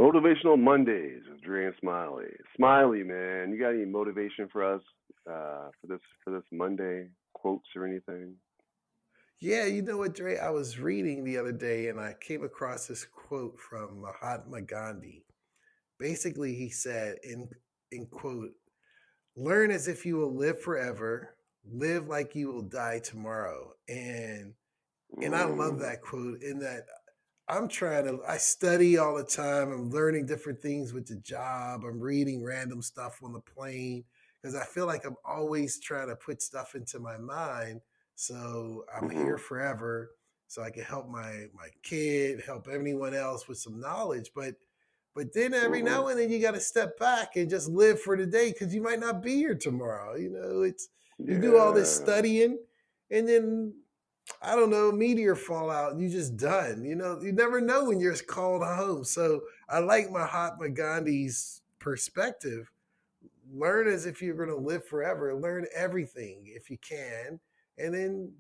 Motivational Mondays with Dre and Smiley. Smiley, man, you got any motivation for us for this Monday quotes or anything? Yeah, you know what, Dre? I was reading the other day and I came across this quote from Mahatma Gandhi. Basically, he said in quote, learn as if you will live forever, live like you will die tomorrow. And I love Mm, that quote in that I study all the time. I'm learning different things with the job. I'm reading random stuff on the plane because I feel like I'm always trying to put stuff into my mind. So I'm here hmm forever. So I can help my kid, help anyone else with some knowledge. But then every hmm now and then you got to step back and just live for the day because you might not be here tomorrow. It's you do all this Yeah. studying and then I don't know, meteor fallout, and you just done. You never know when you're called home. So I like Mahatma Gandhi's perspective. Learn as if you're going to live forever. Learn everything if you can, and then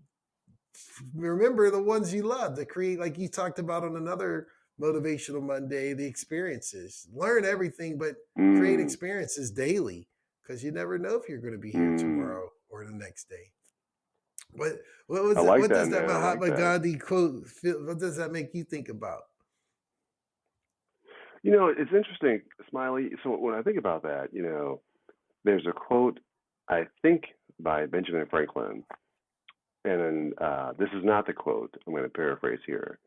remember the ones you love to create, like you talked about on another motivational Monday, the experiences. Learn everything, but create Mm, experiences daily because you never know if you're going to be here mm. tomorrow or the next day. What what was I it? like What that, does that man. I like Mahatma that. Gandhi quote feel? What does that make you think about? It's interesting, Smiley. So when I think about that, there's a quote, I think, by Benjamin Franklin, and then this is not the quote. I'm going to paraphrase here,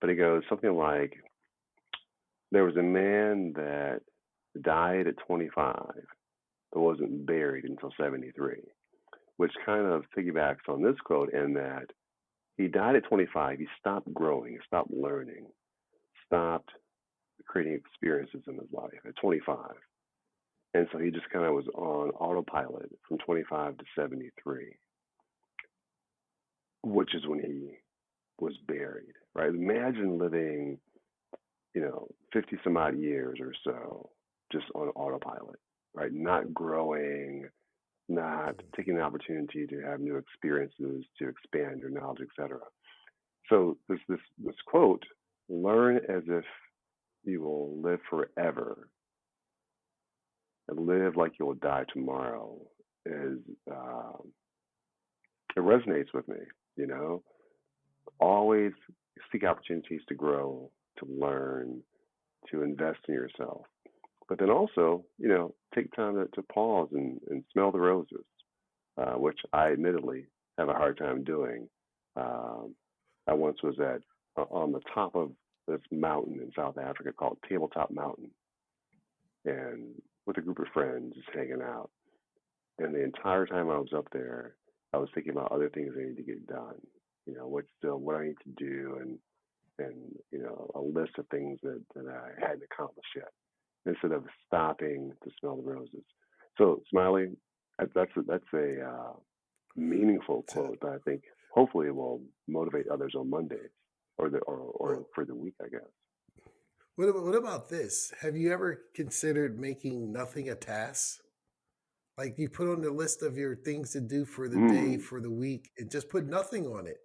but it goes something like, there was a man that died at 25 but wasn't buried until 73, which kind of piggybacks on this quote in that he died at 25. He stopped growing, stopped learning, stopped creating experiences in his life at 25. And so he just kind of was on autopilot from 25 to 73, which is when he was buried, right? Imagine living, 50 some odd years or so just on autopilot, right? Not growing, not taking the opportunity to have new experiences, to expand your knowledge, etc. So this quote, learn as if you will live forever and live like you will die tomorrow, is it resonates with me. You know, always seek opportunities to grow, to learn, to invest in yourself. But then also, take time to pause and smell the roses, which I admittedly have a hard time doing. Um, I once was on the top of this mountain in South Africa called Tabletop Mountain, and with a group of friends just hanging out. And the entire time I was up there, I was thinking about other things I need to get done. What I need to do, and a list of things that I hadn't accomplished yet, instead of stopping to smell the roses. So, Smiley, that's a meaningful So, quote that I think hopefully will motivate others on Mondays or well, for the week, I guess. what about this? Have you ever considered making nothing a task? Like you put on the list of your things to do for the day, Mm, for the week, and just put nothing on it.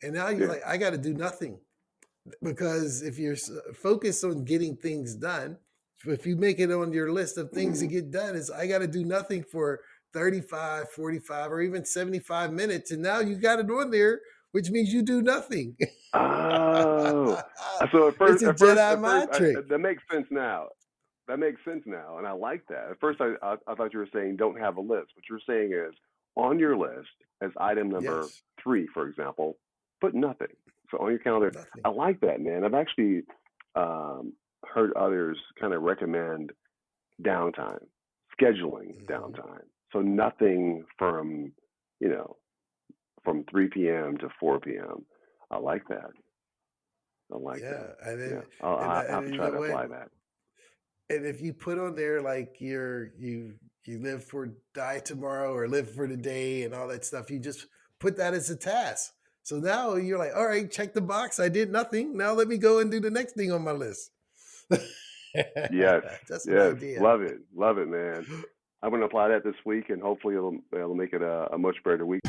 And now you're yeah. like, I got to do nothing. Because if you're focused on getting things done, if you make it on your list of things to Mm. get done, is I got to do nothing for 35, 45, or even 75 minutes. And now you got it on there, which means you do nothing. Oh, so at It's first, a at first, Jedi at first, mind trick. that makes sense now. That makes sense now, and I like that. At first, I thought you were saying don't have a list. What you're saying is on your list as item number Yes, 3, for example, put nothing. So on your calendar, nothing. I like that, man. I've actually um, heard others kind of recommend downtime, scheduling Mhm. downtime. So nothing you know, from 3 p.m. to 4 p.m. I like that. I like that. Yeah, and Yeah, then I'll have and to you try know to what? apply that. And if you put on there like you live for die tomorrow or live for the day and all that stuff, you just put that as a task. So now you're like, all right, check the box. I did nothing. Now let me go and do the next thing on my list. Yes, Just an yes, idea. love it, man. I'm gonna apply that this week, and hopefully it'll make it a much better week.